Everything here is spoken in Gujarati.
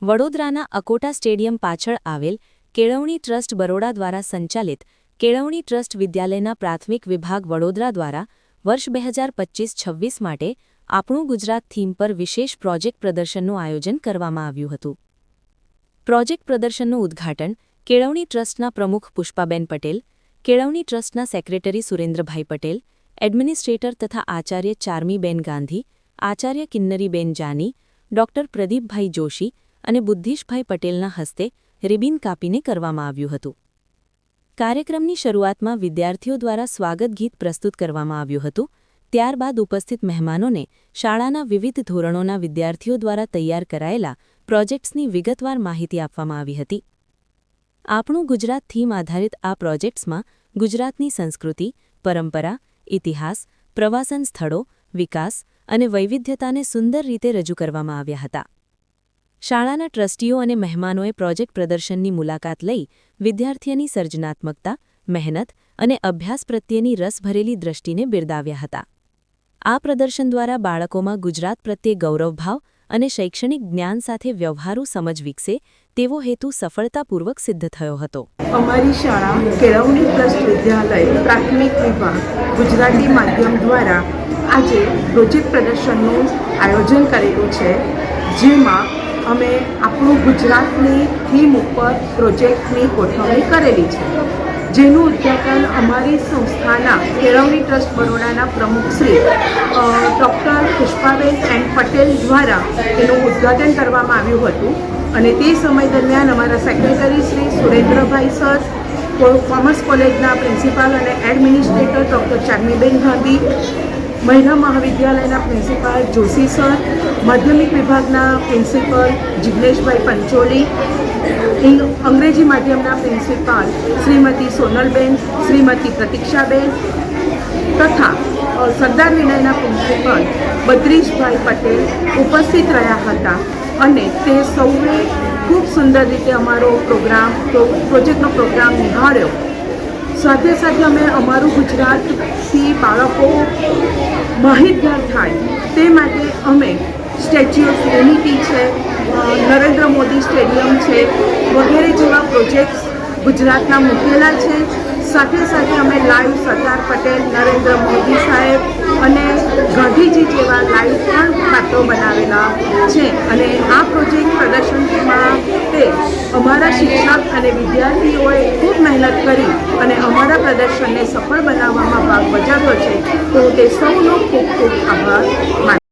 વડોદરાના અકોટા સ્ટેડિયમ પાછળ આવેલ કેળવણી ટ્રસ્ટ બરોડા દ્વારા સંચાલિત કેળવણી ટ્રસ્ટ વિદ્યાલયના પ્રાથમિક વિભાગ વડોદરા દ્વારા વર્ષ 2025-26 માટે આપણું ગુજરાત થીમ પર વિશેષ પ્રોજેક્ટ પ્રદર્શનનું આયોજન કરવામાં આવ્યું હતું. પ્રોજેક્ટ પ્રદર્શનનું ઉદ્ઘાટન કેળવણી ટ્રસ્ટના પ્રમુખ પુષ્પાબેન પટેલ, કેળવણી ટ્રસ્ટના સેક્રેટરી સુરેન્દ્રભાઈ પટેલ, એડમિનિસ્ટ્રેટર તથા આચાર્ય ચારમીબેન ગાંધી, આચાર્ય કિન્નરીબેન જાની, ડોક્ટર પ્રદીપભાઈ જોશી અને બુદ્ધિશભાઈ પટેલના હસ્તે રિબિન કાપીને કરવામાં આવ્યું હતું. કાર્યક્રમની શરૂઆતમાં વિદ્યાર્થીઓ દ્વારા સ્વાગત ગીત પ્રસ્તુત કરવામાં આવ્યું હતું. ત્યારબાદ ઉપસ્થિત મહેમાનોને શાળાના વિવિધ ધોરણોના વિદ્યાર્થીઓ દ્વારા તૈયાર કરાયેલા પ્રોજેક્ટ્સની વિગતવાર માહિતી આપવામાં આવી હતી. આપણું ગુજરાત થીમ આધારિત આ પ્રોજેક્ટ્સમાં ગુજરાતની સંસ્કૃતિ, પરંપરા, ઇતિહાસ, પ્રવાસન સ્થળો, વિકાસ અને વૈવિધ્યતાને સુંદર રીતે રજૂ કરવામાં આવ્યા હતા. શાળાના ટ્રસ્ટીઓ અને મહેમાનોએ પ્રોજેક્ટ પ્રદર્શનની મુલાકાત લઈ વિદ્યાર્થીઓની સર્જનાત્મકતા, મહેનત અને અભ્યાસ પ્રત્યેની રસભરેલી દ્રષ્ટિને બિરદાવ્યા હતા. આ પ્રદર્શન દ્વારા બાળકોમાં ગુજરાત પ્રત્યે ગૌરવભાવ અને શૈક્ષણિક જ્ઞાન સાથે વ્યવહારુ સમજ વિકસે તેવો હેતુ સફળતાપૂર્વક સિદ્ધ થયો હતો. અમારી શાળા કેળવણી ટ્રસ્ટ વિદ્યાલય પ્રાથમિક વિભાગ ગુજરાતી માધ્યમ દ્વારા આજે પ્રોજેક્ટ પ્રદર્શનનું આયોજન કરેલું છે, જેમાં અમે આપણું ગુજરાતની થીમ ઉપર પ્રોજેક્ટની ગોઠવણી કરેલી છે, જેનું ઉદ્ઘાટન અમારી સંસ્થાના કેળવણી ટ્રસ્ટ બરોડાના પ્રમુખ શ્રી ડૉક્ટર પુષ્પાબેન પટેલ દ્વારા એનું ઉદ્ઘાટન કરવામાં આવ્યું હતું. અને તે સમય દરમિયાન અમારા secretary Shri Surendrabhai sir, commerce કોલેજના પ્રિન્સિપાલ અને એડમિનિસ્ટ્રેટર ડૉક્ટર ચારમીબેન ગાંધી, મહિલા મહાવિદ્યાલયના પ્રિન્સિપાલ જોશી સર, માધ્યમિક વિભાગના પ્રિન્સિપલ જિગ્નેશભાઈ પંચોલી, અંગ્રેજી માધ્યમના પ્રિન્સિપાલ શ્રીમતી સોનલબેન, શ્રીમતી પ્રતીક્ષાબેન તથા સરદાર વિનયના પ્રિન્સિપલ બદ્રીશભાઈ પટેલ ઉપસ્થિત રહ્યા હતા. અને તે સૌએ ખૂબ સુંદર રીતે અમારો પ્રોજેક્ટનો પ્રોગ્રામ નિહાળ્યો. સાથે સાથે અમે અમારું ગુજરાતથી બાળકો માહિતગાર થાય તે માટે અમે સ્ટેચ્યુ ઓફ યુનિટી છે, નરેન્દ્ર મોદી સ્ટેડિયમ છે વગેરે જેવા પ્રોજેક્ટ્સ ગુજરાતના મૂકેલા છે. સાથે સાથે અમે લાઈવ સરદાર પટેલ, નરેન્દ્ર મોદી સાહેબ અને ગાંધીજી જેવા લાઈવ પણ પાત્રો બનાવેલા છે. અને આ પ્રોજેક્ટ પ્રદર્શનમાં તે અમારા શિક્ષક અને વિદ્યાર્થીઓએ ખૂબ મહેનત કરી અને અમારા પ્રદર્શનને સફળ બનાવવામાં ભાગ ભજવ્યો છે. તો તે સૌનો ખૂબ ખૂબ આભાર માનું.